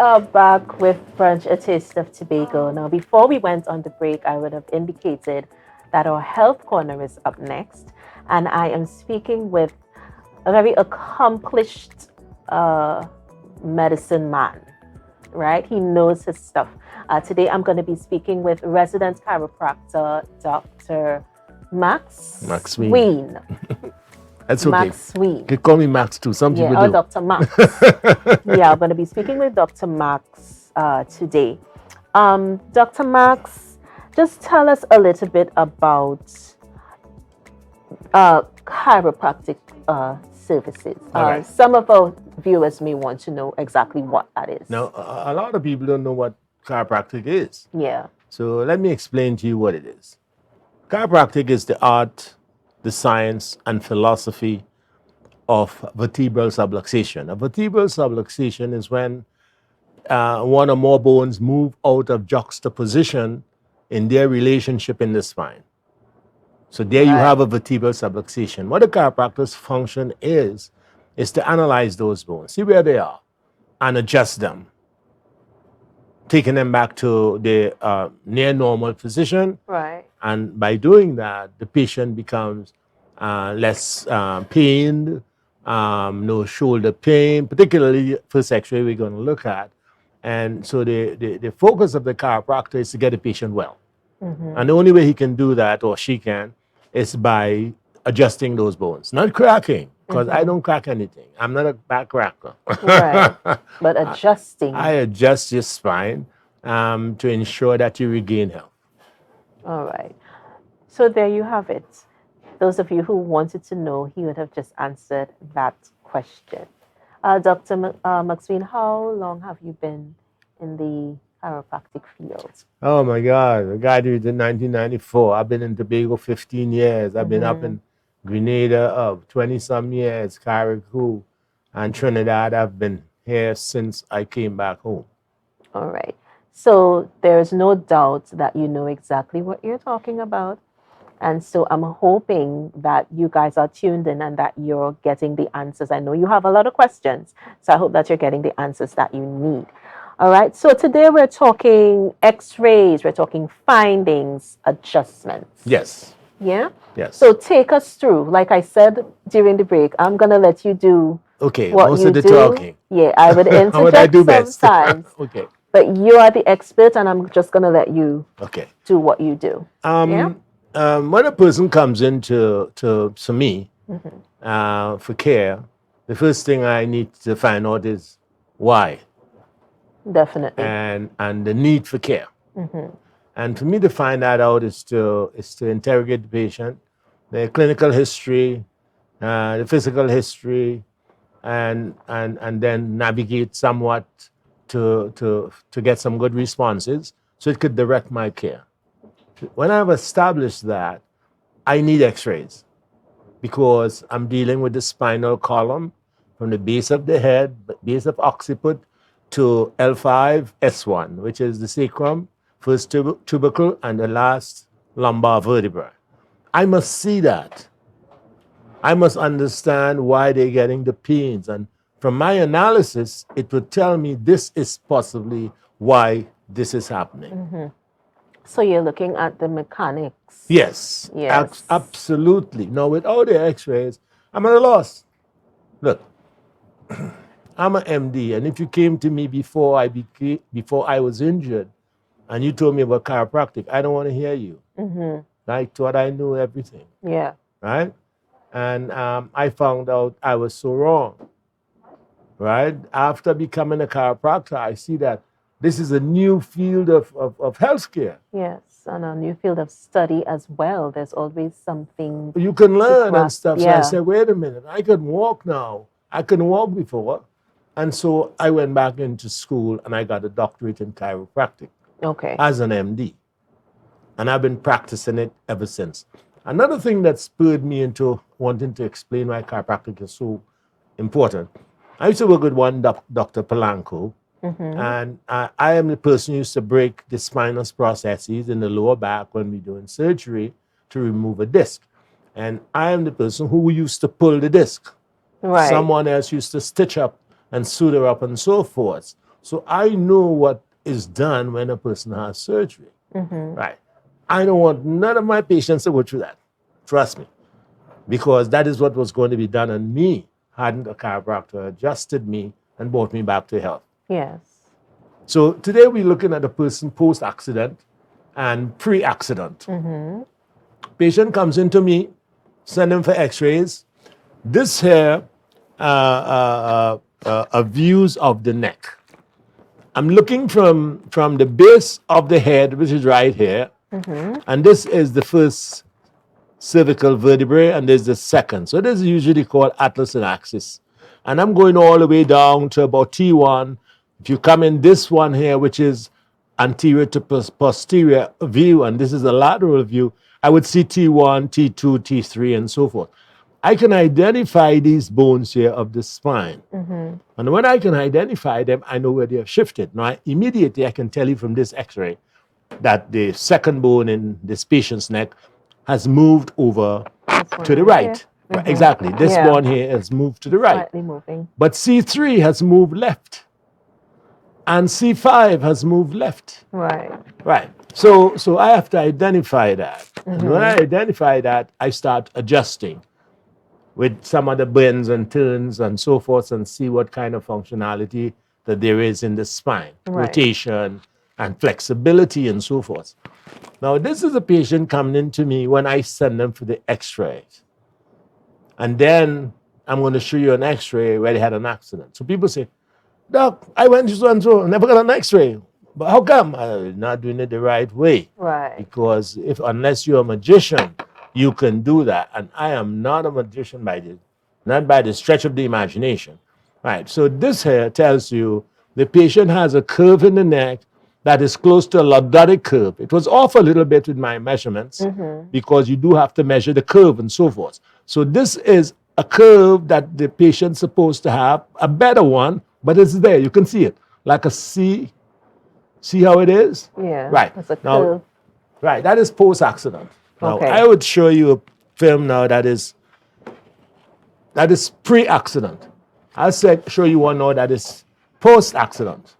are back with Brunch, a taste of Tobago. Now, before we went on the break, I would have indicated that our health corner is up next, and I am speaking with a very accomplished uh, medicine man, right? He knows his stuff. Today, I'm going to be speaking with resident chiropractor Dr. Max McSween. Sween. That's okay. Max Sween. You can call me Max too. Some Yeah, people or do. Dr. Max. Yeah, I'm going to be speaking with Dr. Max today. Dr. Max, just tell us a little bit about chiropractic services. All right. Some of our viewers may want to know exactly what that is. Now, a lot of people don't know what chiropractic is. Yeah. So let me explain to you what it is. Chiropractic is the art, the science, and philosophy of vertebral subluxation. A vertebral subluxation is when one or more bones move out of juxtaposition in their relationship in the spine. So there you have a vertebral subluxation. What a chiropractor's function is to analyze those bones, see where they are, and adjust them, taking them back to the near normal position. Right. And by doing that, the patient becomes less pained, no shoulder pain, particularly first X-ray we're going to look at. And so the focus of the chiropractor is to get the patient well. And the only way he can do that, or she can, is by adjusting those bones, not cracking, because I don't crack anything. I'm not a back cracker. Right. But adjusting. I adjust your spine to ensure that you regain health. All right. So there you have it. Those of you who wanted to know, he would have just answered that question. Dr. McSween, how long have you been in the chiropractic field? Oh my God, I graduated in 1994. I've been in Tobago 15 years. I've been up in Grenada 20-some years, Carriacou, and Trinidad. I've been here since I came back home. All right. So there's no doubt that you know exactly what you're talking about. And so I'm hoping that you guys are tuned in and that you're getting the answers. I know you have a lot of questions, so I hope that you're getting the answers that you need. All right. So today we're talking X-rays, we're talking findings, adjustments. Yes. Yeah? Yes. So take us through. Like I said during the break, I'm going to let you do okay, what most you of the do. talking. Yeah, I would interject How would I do best? sometimes. Okay. But you are the expert, and I'm just going to let you do what you do. When a person comes into to me for care, the first thing I need to find out is why. Definitely. And the need for care. And for me to find that out is to interrogate the patient, their clinical history, the physical history, and then navigate somewhat to get some good responses so it could direct my care. When I've established that, I need X-rays because I'm dealing with the spinal column from the base of the head, base of occiput, to L5, S1, which is the sacrum, first tubercle, and the last lumbar vertebra. I must see that. I must understand why they're getting the pains. And from my analysis, it would tell me this is possibly why this is happening. So you're looking at the mechanics. Yes. Yes. Absolutely. Now, without the X-rays, I'm at a loss. Look, I'm an MD, and if you came to me before I was injured, and you told me about chiropractic, I don't want to hear you. I thought I knew everything. Yeah. Right? And I found out I was so wrong. Right? After becoming a chiropractor, I see that this is a new field of healthcare. Yes, and a new field of study as well. There's always something you can learn and stuff. Yeah. So I said, wait a minute, I can walk now. I couldn't walk before. And so I went back into school and I got a doctorate in chiropractic as an MD. And I've been practicing it ever since. Another thing that spurred me into wanting to explain why chiropractic is so important. I used to work with one Dr. Polanco, and I am the person who used to break the spinous processes in the lower back when we're doing surgery to remove a disc. And I am the person who used to pull the disc. Right. Someone else used to stitch up and suture up and so forth. So I know what is done when a person has surgery. Right. I don't want none of my patients to go through that. Trust me. Because that is what was going to be done on me hadn't a chiropractor adjusted me and brought me back to health. Yes. So today we're looking at a person post-accident and pre-accident. Patient comes into me, send him for X-rays. This here are views of the neck. I'm looking from the base of the head, which is right here, and this is the first cervical vertebrae, and there's the second. So this is usually called atlas and axis. And I'm going all the way down to about T1. If you come in this one here, which is anterior to posterior view, and this is a lateral view, I would see T1, T2, T3, and so forth. I can identify these bones here of the spine. And when I can identify them, I know where they have shifted. Now, immediately I can tell you from this X-ray that the second bone in this patient's neck has moved over to the right. Exactly. This bone here has moved to the right. Slightly moving. But C3 has moved left. And C5 has moved left. Right. Right. So I have to identify that. And when I identify that, I start adjusting with some of the bends and turns and so forth and see what kind of functionality that there is in the spine, rotation and flexibility and so forth. Now, this is a patient coming into me when I send them for the X-rays. And then I'm going to show you an X-ray where they had an accident. So people say, Doc, I went to so-and-so, never got an X-ray. But how come? I'm not doing it the right way. Right. Because unless you're a magician, you can do that. And I am not a magician not by the stretch of the imagination. Right. So this here tells you the patient has a curve in the neck that is close to a lordotic curve. It was off a little bit with my measurements because you do have to measure the curve and so forth. So this is a curve that the patient's supposed to have, a better one, but it's there. You can see it. Like a C. See how it is? Yeah. Right. It's a curve. Now, right. That is post-accident. Now, Okay. I would show you a film now that is pre-accident. I'll show you one now that is post-accident.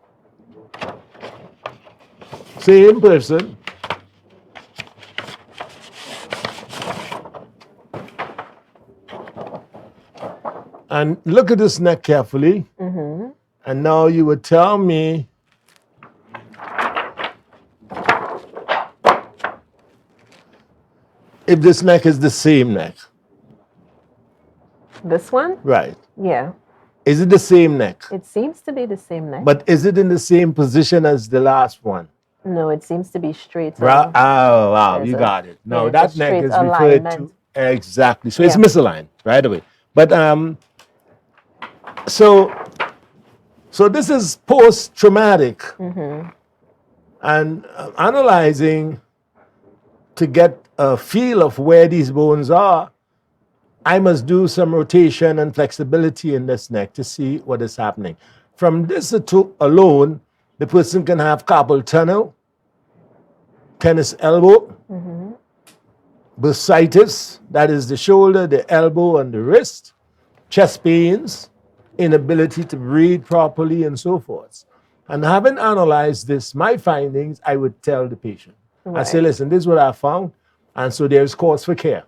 Same person. And look at this neck carefully. And now you would tell me if this neck is the same neck. This one? Right. Yeah. Is it the same neck? It seems to be the same neck. But is it in the same position as the last one? No, it seems to be straight. Oh, wow, you got it. No, that neck is referred to exactly. So it's misaligned right away. But so this is post-traumatic, and analyzing to get a feel of where these bones are. I must do some rotation and flexibility in this neck to see what is happening. From this alone, the person can have carpal tunnel, tennis elbow, bursitis, that is the shoulder, the elbow, and the wrist, chest pains, inability to breathe properly, and so forth. And having analyzed this, my findings, I would tell the patient. I say, listen, this is what I found, and so there's cause for care.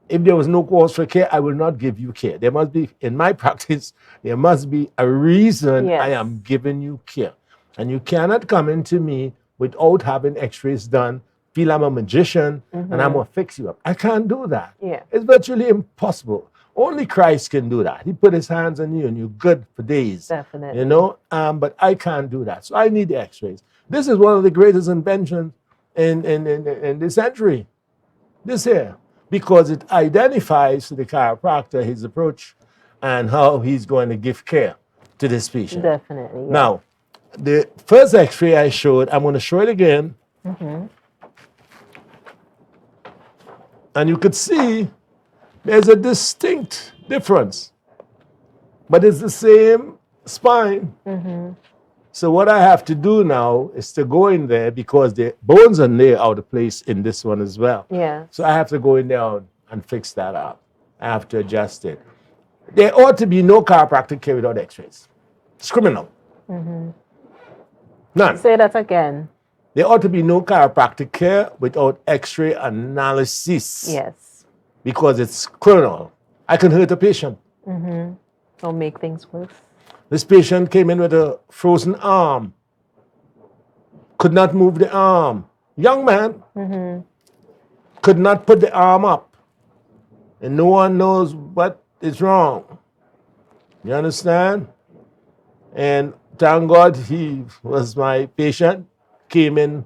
If there was no cause for care, I will not give you care. There must be, in my practice, there must be a reason I am giving you care. And you cannot come into me without having X-rays done, feel I'm a magician, and I'm going to fix you up. I can't do that. Yeah. It's virtually impossible. Only Christ can do that. He put his hands on you and you're good for days. Definitely. You know, but I can't do that. So I need the X-rays. This is one of the greatest inventions in this century. This here. Because it identifies to the chiropractor his approach and how he's going to give care to this patient. Definitely. Yeah. Now, the first X-ray I showed, I'm going to show it again. And you could see there's a distinct difference. But it's the same spine. So what I have to do now is to go in there because the bones are there out of place in this one as well. Yeah. So I have to go in there and fix that up. I have to adjust it. There ought to be no chiropractic care without X-rays. It's criminal. None. Say that again. There ought to be no chiropractic care without X-ray analysis. Yes. Because it's criminal. I can hurt a patient. Or make things worse. This patient came in with a frozen arm. Could not move the arm. Young man. Could not put the arm up. And no one knows what is wrong. You understand? And thank God he was my patient, came in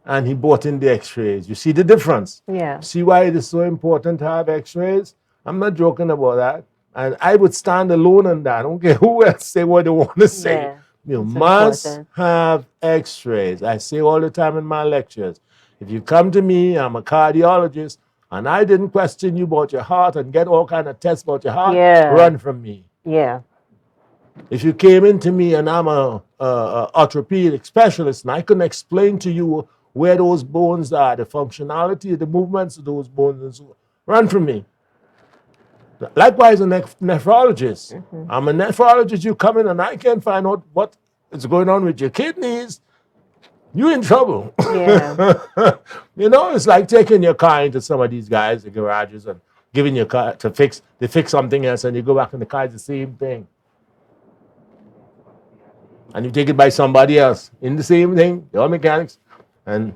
and he brought in the X-rays. You see the difference? Yeah. See why it is so important to have X-rays? I'm not joking about that. And I would stand alone on that. I don't care who else say what they want to say. Yeah. You It's must important. have X-rays. I say all the time in my lectures, if you come to me, I'm a cardiologist, and I didn't question you about your heart and get all kind of tests about your heart, Yeah. run from me. Yeah. If you came into me and I'm a orthopedic specialist and I can explain to you where those bones are, the functionality, the movements of those bones, and so run from me. Likewise, a nephrologist. I'm a nephrologist. You come in and I can't find out what is going on with your kidneys. You're in trouble. Yeah. You know, it's like taking your car into some of these guys, the garages, and giving your car to fix something else, and you go back in the car, it's the same thing. And you take it by somebody else in the same thing, your mechanics, and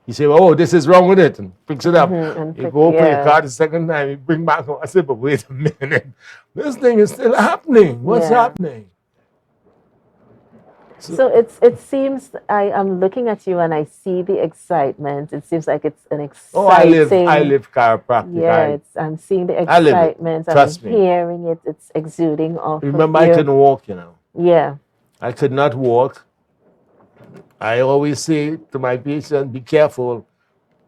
you say, well, oh, this is wrong with it, and fix it up. You go open your car the second time, you bring back home. I said, but wait a minute, this thing is still happening. What's happening? So it seems I am looking at you and I see the excitement. It seems like it's an exciting. Oh, I live chiropractic. Yeah, I'm seeing the I live it. excitement. Trust I'm me. hearing it. It's exuding off. Remember, of I you. couldn't walk, you know. Yeah. I could not walk. I always say to my patients, be careful.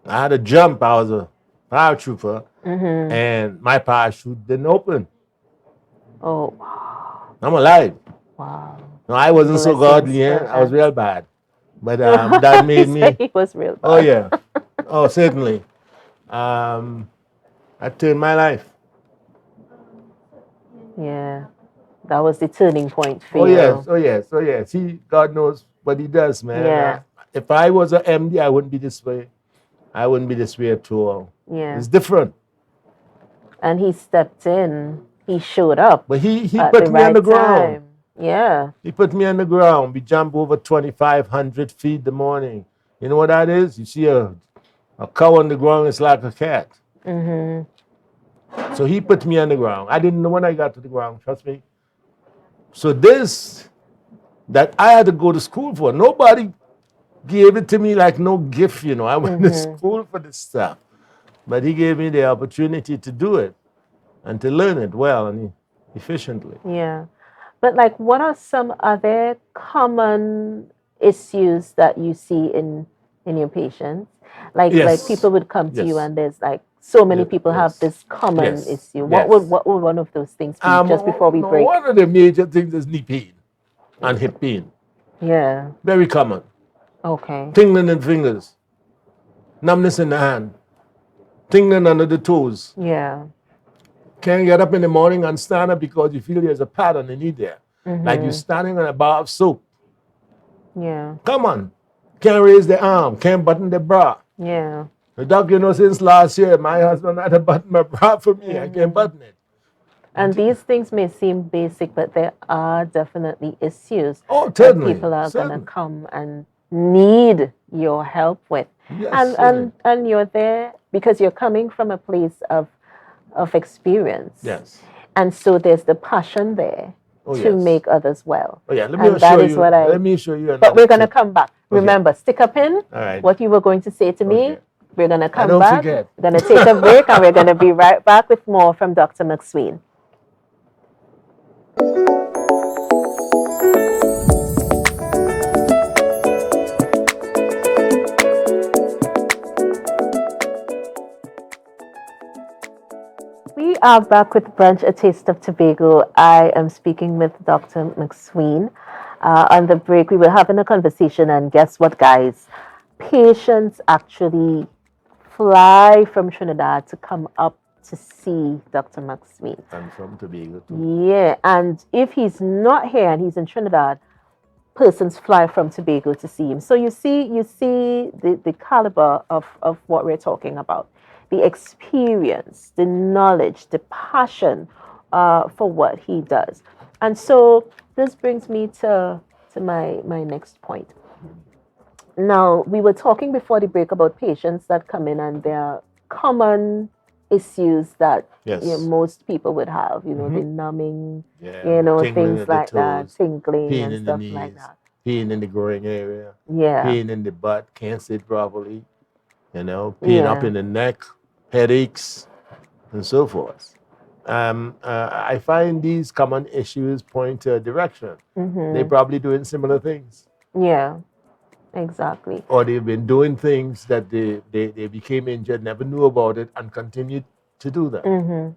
I had a jump. I was a paratrooper, and my parachute didn't open. Oh, I'm alive. wow. No, I wasn't so godly. I was real bad. But that made me. He was real bad. Oh, yeah. Oh, certainly. I turned my life. Yeah. That was the turning point for Oh, you. yes. Oh, yes. Oh, yes. God knows what he does, man. Yeah. If I was an MD, I wouldn't be this way. I wouldn't be this way at all. Yeah. It's different. And he stepped in. He showed up. But he at put the me on right the ground. time. Yeah. He put me on the ground. We jump over 2,500 feet in the morning. You know what that is? You see a cow on the ground, it's like a cat. So he put me on the ground. I didn't know when I got to the ground, trust me. So this, that I had to go to school for, nobody gave it to me like no gift, you know. I went to school for this stuff. But he gave me the opportunity to do it and to learn it well and efficiently. Yeah. But like, what are some other common issues that you see in your patients? Like people would come to you and there's like so many people have this common issue. What would one of those things be just before we break? One of the major things is knee pain and hip pain. Yeah. Very common. Okay. Tingling in fingers, numbness in the hand, tingling under the toes. Yeah. Can't get up in the morning and stand up because you feel there's a pad on the knee there. Like you're standing on a bar of soap. Yeah. Come on. Can't raise the arm, can't button the bra. Yeah. The doc, you know, since last year, my husband had to button my bra for me. I can't button it. And these things may seem basic, but there are definitely issues that people are going to come and need your help with. Yes, and you're there because you're coming from a place of experience. Yes. And so there's the passion there to make others well. Oh, yeah. Let me show you. But we're going to come back. Okay. Remember, stick a pin. All right. What you were going to say to me. We're going to come don't back. Forget. We're going to take a break and we're going to be right back with more from Dr. McSween. We are back with Brunch, a taste of Tobago. I am speaking with Dr. McSween. On the break, we were having a conversation, and guess what, guys? Patients actually fly from Trinidad to come up to see Dr. McSween. I'm from Tobago too. Yeah, and if he's not here and he's in Trinidad, persons fly from Tobago to see him. So you see the caliber of what we're talking about, the experience, the knowledge, the passion for what he does. And so this brings me to my next point. Now, we were talking before the break about patients that come in and there are common issues that Yes. most people would have, the numbing, Yeah. Tingling things at the like that, toes, tingling pain and in the stuff like knees, that. pain in the groin area, Yeah, pain in the butt, can't sit properly, pain up yeah. in the neck, headaches, and so forth. I find these common issues point to a direction. They're Mm-hmm. probably doing similar things, Yeah, exactly. or they've been doing things that they became injured, never knew about it, and continued to do them. Mm-hmm.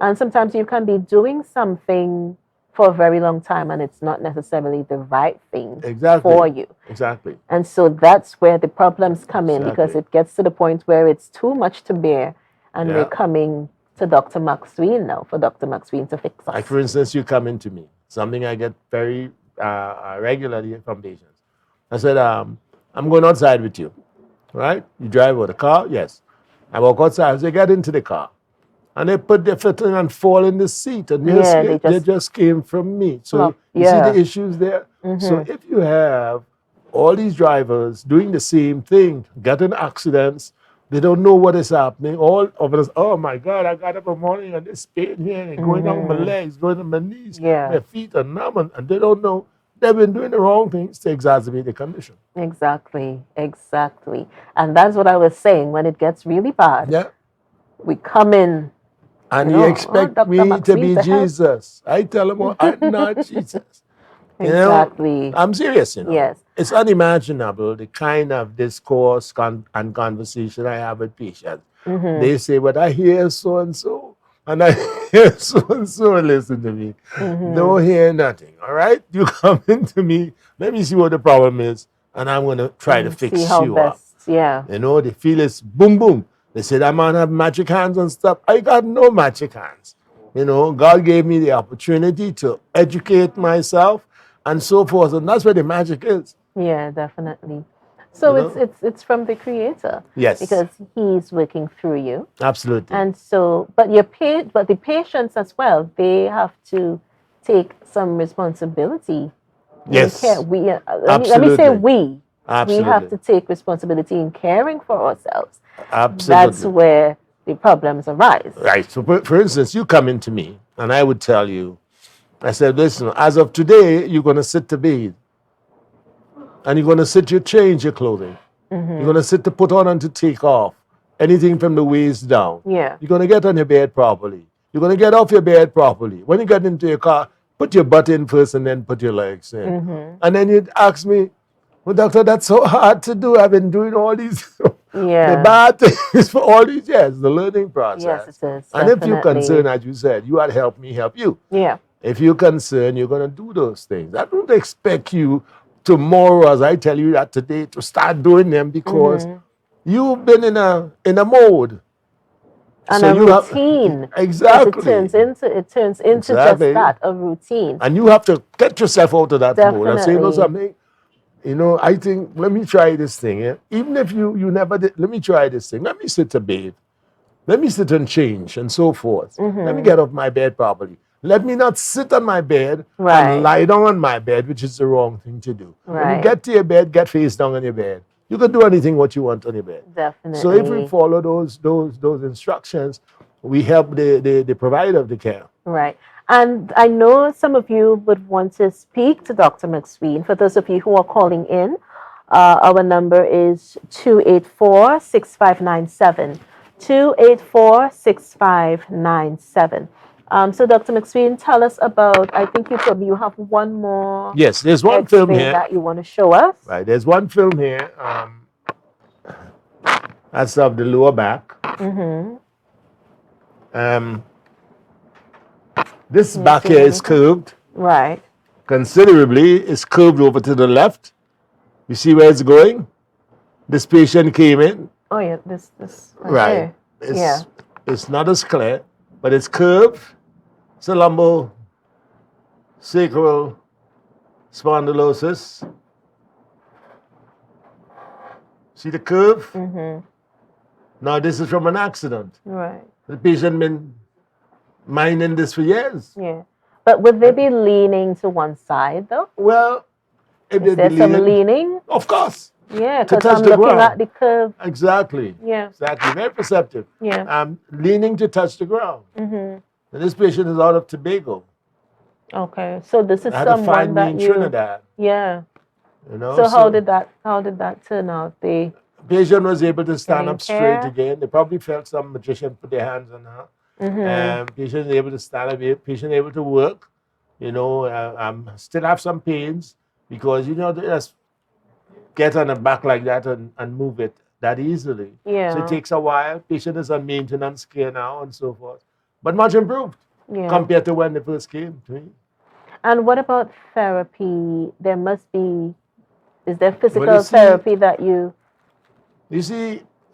And sometimes you can be doing something for a very long time and it's not necessarily the right thing for Exactly. you. Exactly. And so that's where the problems come in because Exactly. it gets to the point where it's too much to bear. And we're Yeah. coming to Dr. McSween now for Dr. McSween to fix Like, us. for instance, you come into me, something I get very regularly from patients. I said, I'm going outside with you, right? You drive with a car? Yes. I walk outside. I say, get into the car. And they put their foot in and fall in the seat. And Yeah, they they just just came from me. So flop. you see the Yeah. issues there? So Mm-hmm. if you have all these drivers doing the same thing, getting accidents, they don't know what is happening. All of us, oh my God, I got up in the morning and this pain here and going down my Mm-hmm. legs, going to my knees, Yeah, my feet are numb, and they don't know. They've been doing the wrong things to exacerbate the condition. exactly. Exactly. And that's what I was saying. When it gets really bad, Yeah. we come in, And you expect Dr. me to McSween be to help. Jesus. I tell them, well, I'm not Jesus. Exactly. I'm serious, Yes. It's unimaginable the kind of discourse and conversation I have with patients. Mm-hmm. They say, but I hear so and so, and I hear so and so, listen to me. Mm-hmm. Don't hear nothing, all right? You come into me, let me see what the problem is, and I'm going to try to And see fix how you up. best. Yeah. They feel it's boom, boom. They say that man have magic hands and stuff. I got no magic hands. God gave me the opportunity to educate myself and so forth. And that's where the magic is. Yeah, definitely. You So it's know? it's it's from the creator Yes, because he's working through you. absolutely. And so but the patients as well, they have to take some responsibility in care. Yes, We let me say absolutely. we have Absolutely. to take responsibility in caring for ourselves. That's Absolutely. where the problems arise. Right. So, for instance, you come into me and I would tell you, I said, listen, as of today, you're going to sit to bathe and you're going to sit to change your clothing. You're going Mm-hmm. to sit to put on and to take off anything from the waist down. Yeah. You're going to get on your bed properly. You're going to get off your bed properly. When you get into your car, put your butt in first and then put your legs in. Mm-hmm. And then you'd ask me, well, doctor, that's so hard to do. I've been doing all these, the Yeah. bad things for all these years, the learning Yes, process. it is. And if you're Definitely. concerned, as you said, you had help me help you. Yeah. If you're concerned, you're going to do those things. I don't expect you tomorrow, as I tell you that today, to start doing them because Mm-hmm. you've been in a mode. And So a you have routine because exactly, it turns into just exactly, that, a routine. and you have to get yourself out of that mode and say, you know Definitely. something, I think let me try this thing. Yeah? Even if you never did, let me try this thing. Let me sit to bathe. Let me sit and change and so forth. Let me Mm-hmm. get off my bed properly. Let me not sit on my bed and Right. lie down on my bed, which is the wrong thing to do. When you Right. get to your bed, get face down on your bed. You can do anything what you want on your bed. So if we Definitely. follow those instructions, we help the provider of the care. Right. And I know some of you would want to speak to Dr. McSween. For those of you who are calling in, our number is 284-6597. 284-6597. So, Dr. McSween, tell us about, I think you told me you have one more Yes, there's one film X-ray here. that you want to show us. Right, there's one film here. That's of the lower back. Mm-hmm. This Can you back see here is anything? curved Right. considerably. It's curved over to the left. You see where it's going? This patient came in. Oh, yeah, this right Right. there. Yeah. It's not as clear, but it's curved. It's a lumbo sacral spondylosis. See the curve? Mm-hmm. Now this is from an accident. Right. The patient been minding this for years. Yeah. But would they be leaning to one side though? Well, if Is they there be some leaning, leaning? of course, Yeah, to because touch I'm the looking ground. at the curve. Exactly. Yeah. Exactly. Very perceptive. Yeah. Leaning to touch the ground. Mm-hmm. And this patient is out of Tobago. Okay. So this is They had to someone find me that in you. Trinidad. Yeah. You know, So so how did that turn out? They patient was able to stand getting up straight care? again. They probably felt some magician put their hands on her. Mm-hmm. Patient is able to stand up. Patient able to work. You know, still have some pains because you know they just get on the back like that and move it that easily. So Yeah. it takes a while. Patient is on maintenance care now and so forth, but much improved Yeah. compared to when they first came to me. And what about therapy? There must be. Is there Well, physical you see, therapy that you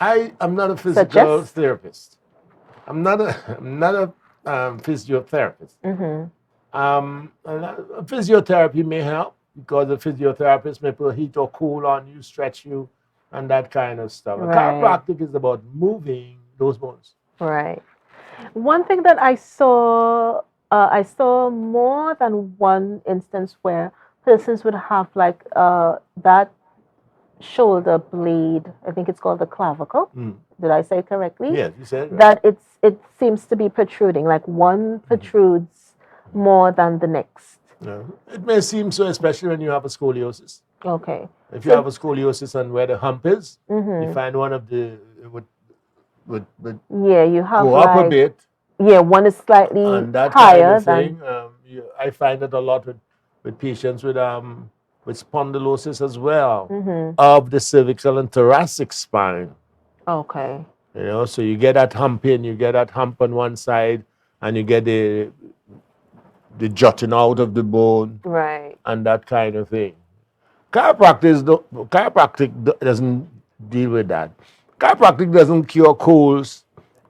I am not a physical suggest? therapist. I'm not a I'm not a physiotherapist. Mm-hmm. Physiotherapy may help because the physiotherapist may put heat or cool on you, stretch you, and that kind of stuff. A Right. chiropractic is about moving those bones. Right. One thing that I saw more than one instance where persons would have like that shoulder blade. I think it's called the clavicle. Mm. Did I say it correctly? Yes, you said right. That it seems to be protruding. Like one protrudes more than the next. Yeah. It may seem so, especially when you have a scoliosis. Okay. If you have a scoliosis and where the hump is, you find one of the would Yeah, you have go up a like bit, yeah, one is slightly and that kind higher of than thing. I find it a lot with patients with spondylosis as well of the cervical and thoracic spine. okay. You know, so you get that humping, you get that hump on one side, and you get the jutting out of the bone Right. and that kind of thing. Chiropractic doesn't deal with that. Chiropractic doesn't cure colds.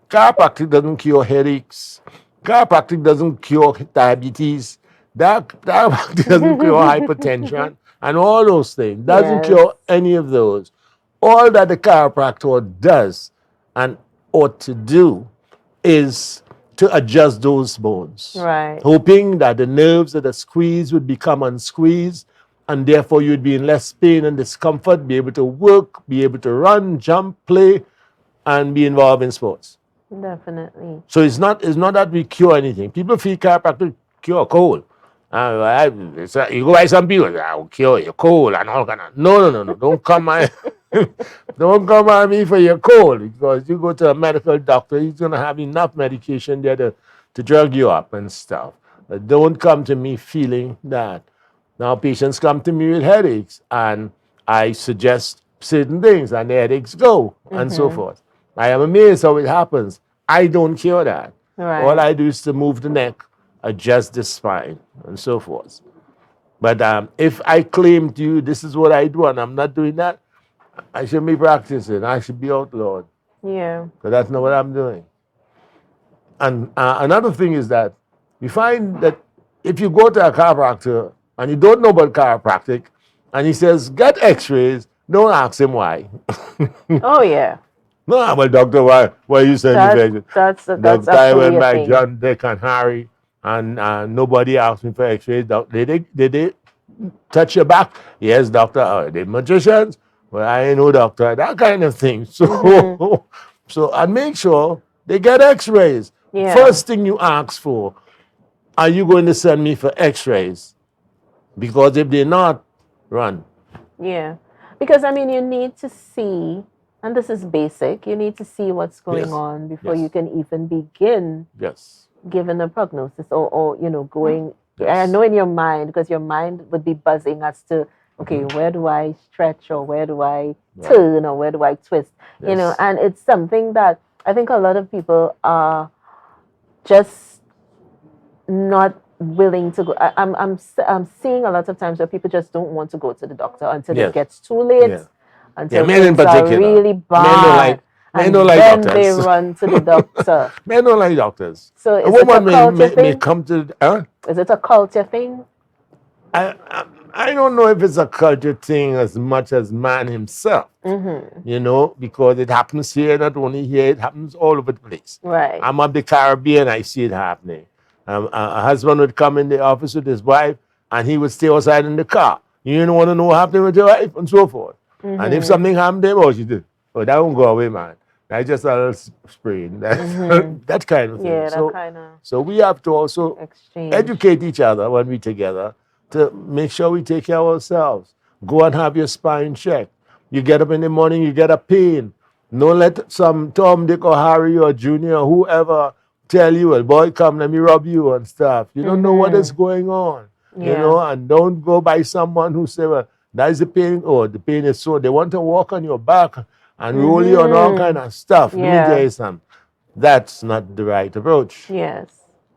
Chiropractic doesn't cure headaches. Chiropractic doesn't cure diabetes. Chiropractic doesn't cure hypertension and all those things. Doesn't Yes. cure any of those. All that the chiropractor does and ought to do is to adjust those bones, Right. hoping that the nerves that are squeezed would become unsqueezed, and therefore you'd be in less pain and discomfort, be able to work, be able to run, jump, play, and be involved in sports. Definitely. So it's not that we cure anything. People feel chiropractic cure a cold. You go by some people, I will cure your cold and all kind of. No. Don't come at don't come at me for your cold because you go to a medical doctor, he's gonna have enough medication there to drug you up and stuff. But don't come to me feeling that. Now patients come to me with headaches and I suggest certain things and the headaches go and so forth. I am amazed how it happens. I don't cure that. Right. All I do is to move the neck, adjust the spine, and so forth. But if I claim to you this is what I do and I'm not doing that, I should be practicing. I should be outlawed. Yeah. But that's not what I'm doing. And another thing is that we find that if you go to a chiropractor and you don't know about chiropractic, and he says, get X-rays, don't ask him why. Oh yeah. No, well, doctor, why you send me for That's that that's guy actually went a by thing. John, Dick, and Harry, and nobody asked me for X-rays. Did they touch your back? Yes, doctor. Are they magicians? Well, I ain't no doctor. That kind of thing. So, so and make sure they get X-rays. Yeah. First thing you ask for, are you going to send me for X-rays? Because if they're not, run. Yeah. Because I mean you need to see, and this is basic, you need to see what's going Yes. on before Yes. you can even begin Yes. giving a prognosis or going I Yes. know in your mind, because your mind would be buzzing as to okay, where do I stretch or where do I turn or where do I twist? You know, Yes. and it's something that I think a lot of people are just not willing to go. I'm seeing a lot of times where people just don't want to go to the doctor until Yes. it gets too late, Yeah. until men in things are particular. really Men bad, men and don't like then doctors. they run to the doctor. Men don't like doctors. So A is it a woman culture may thing? come to Is it a culture thing? I don't know if it's a culture thing as much as man himself, you know, because it happens here, not only here, it happens all over the place. Right. I'm of the Caribbean, I see it happening. A husband would come in the office with his wife, and he would stay outside in the car. You don't want to know what happened with your wife, and so forth. And if something happened to him, oh, she did. Oh, that won't go away, man. That's just a little sprain. That kind of thing. Yeah, that kind of So we have to also exchange. educate each other when we're together to make sure we take care of ourselves. Go and have your spine checked. You get up in the morning, you get a pain. Don't let some Tom, Dick, or Harry, or Junior, or whoever tell you, well, boy, come, let me rub you and stuff. You don't know what is going on, you Yeah. know, and don't go by someone who say, well, that's the pain, or the pain is so. They want to walk on your back and roll you on all kind of stuff. Let me tell you something. That's not the right approach. Yes.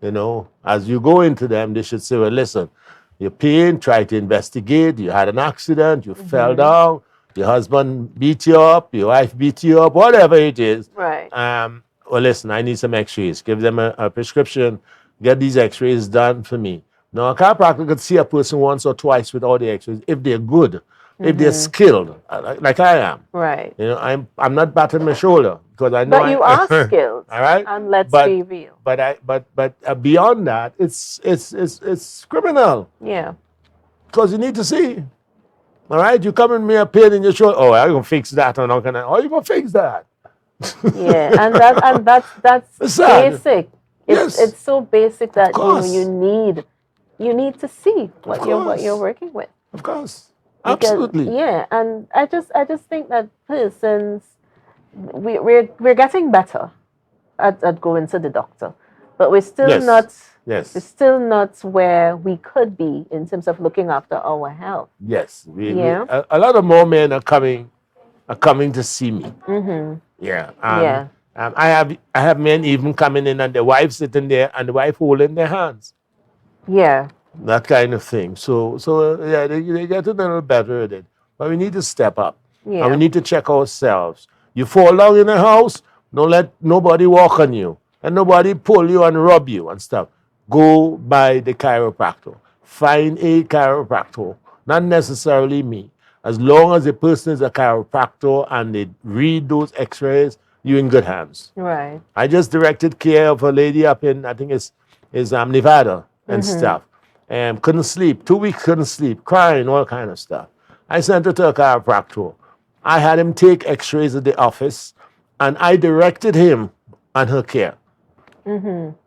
You know, as you go into them, they should say, well, listen, you're pain, try to investigate. You had an accident, you fell down, your husband beat you up, your wife beat you up, whatever it is. Right. Well, listen, I need some x-rays. Give them a prescription, get these x-rays done for me. Now, a chiropractor could see a person once or twice with all the x-rays if they're good, if they're skilled, like I am. Right. You know, I'm not batting my shoulder because I know But you are skilled. all right. And let's be real. But beyond that, it's criminal Yeah. because you need to see. All right, you come in me a pain in your shoulder. Oh, I'm gonna fix that, and I'm gonna. Oh, you gonna fix that? Yeah, and that's It's sad. basic. Yes. It's so basic that course. you need to see what course. you're working with. Of course, Because- absolutely. Yeah, and I just think that persons we're getting better at going to the doctor, but we're still Yes. not Yes, we're still not where we could be in terms of looking after our health. yes. Yeah. A lot of more men are coming to see me. Yeah. Yeah. I have men even coming in and the wife sitting there and the wife holding their hands. Yeah. That kind of thing. So yeah, they get a little better at it. But we need to step up. Yeah. And we need to check ourselves. You fall down in the house, don't let nobody walk on you. And nobody pull you and rub you and stuff. Go by the chiropractor. Find a chiropractor. Not necessarily me. As long as the person is a chiropractor and they read those x-rays, you're in good hands. Right. I just directed care of a lady up in, I think it's Nevada and stuff. And couldn't sleep. 2 weeks couldn't sleep, crying, all kind of stuff. I sent her to a chiropractor. I had him take x-rays at the office, and I directed him on her care.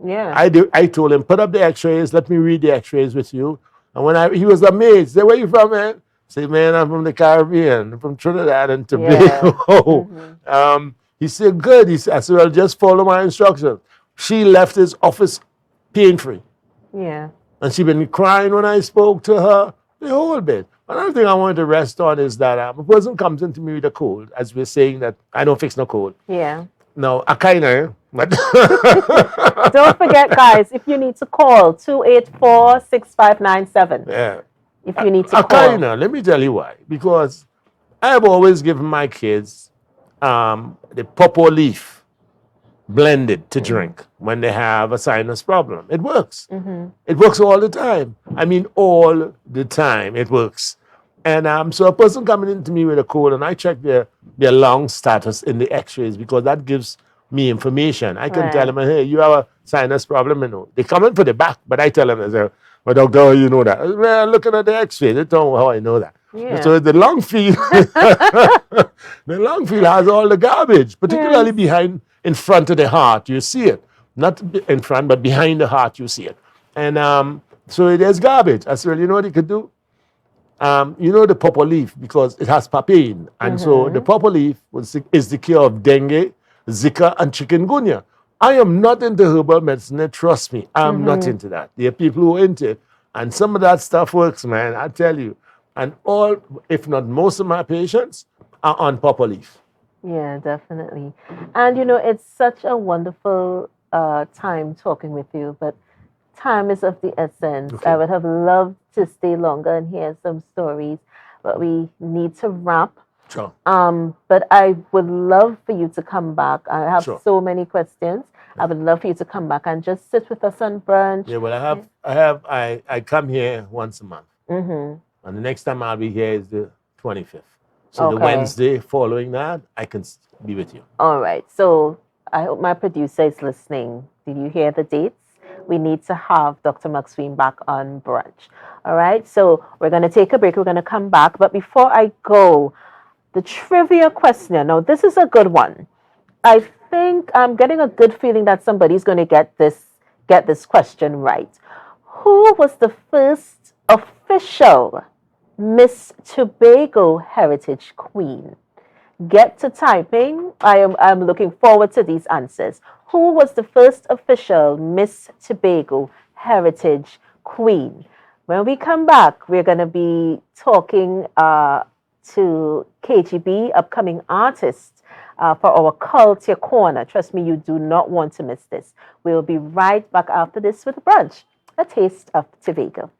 Yeah. I told him, put up the x-rays, let me read the x-rays with you. And when he was amazed, said, where you from, man? I said, man, I'm from the Caribbean, from Trinidad and Tobago. He said, good. I said, well, just follow my instructions. She left his office pain-free. Yeah. And she been crying when I spoke to her the whole bit. Another thing I wanted to rest on is that a person comes into me with a cold, as we're saying that I don't fix no cold. Yeah. No, I kind of, but Don't forget, guys, if you need to call 284-6597. yeah. If you need to I call. kind of, let me tell you why. Because I have always given my kids the pawpaw leaf blended to drink when they have a sinus problem. It works. It works all the time. I mean, all the time it works. And so a person coming into me with a cold, and I check their lung status in the x-rays because that gives me information. I can tell them, hey, you have a sinus problem. You know. They come in for the back, but I tell them, I say, well, doctor, how you know that? Well, looking at the x-rays, they don't know how I know that. Yeah. So the lung field, the lung field has all the garbage, particularly behind, in front of the heart. You see it, not in front, but behind the heart. You see it, and so there's garbage. I said, well, you know what you could do? You know the pawpaw leaf because it has papain, and so the pawpaw leaf is the cure of dengue, Zika, and chikungunya. I am not into herbal medicine. Trust me, I'm not into that. There are people who are into it, and some of that stuff works, man. I tell you. And all, if not most of my patients are on pawpaw leaf. Yeah, definitely. And it's such a wonderful time talking with you, but time is of the essence. Okay. I would have loved to stay longer and hear some stories, but we need to wrap. Sure. But I would love for you to come back. I have Sure. so many questions. I would love for you to come back and just sit with us on brunch. Yeah, well, I come here once a month. Mm-hmm. And the next time I'll be here is the 25th. So the Okay. Wednesday following that, I can be with you. All right. So I hope my producer is listening. Did you hear the dates? We need to have Dr. McSween back on brunch. All right. So we're going to take a break. We're going to come back. But before I go, the trivia question. Now, this is a good one. I think I'm getting a good feeling that somebody's going to get this question right. Who was the first official Miss Tobago Heritage Queen? Get to typing. I'm looking forward to these answers. Who was the first official Miss Tobago Heritage Queen? When we come back, we're going to be talking to KGB, upcoming artists, for our Culture Corner. Trust me, you do not want to miss this. We'll be right back after this with Brunch, a taste of Tobago.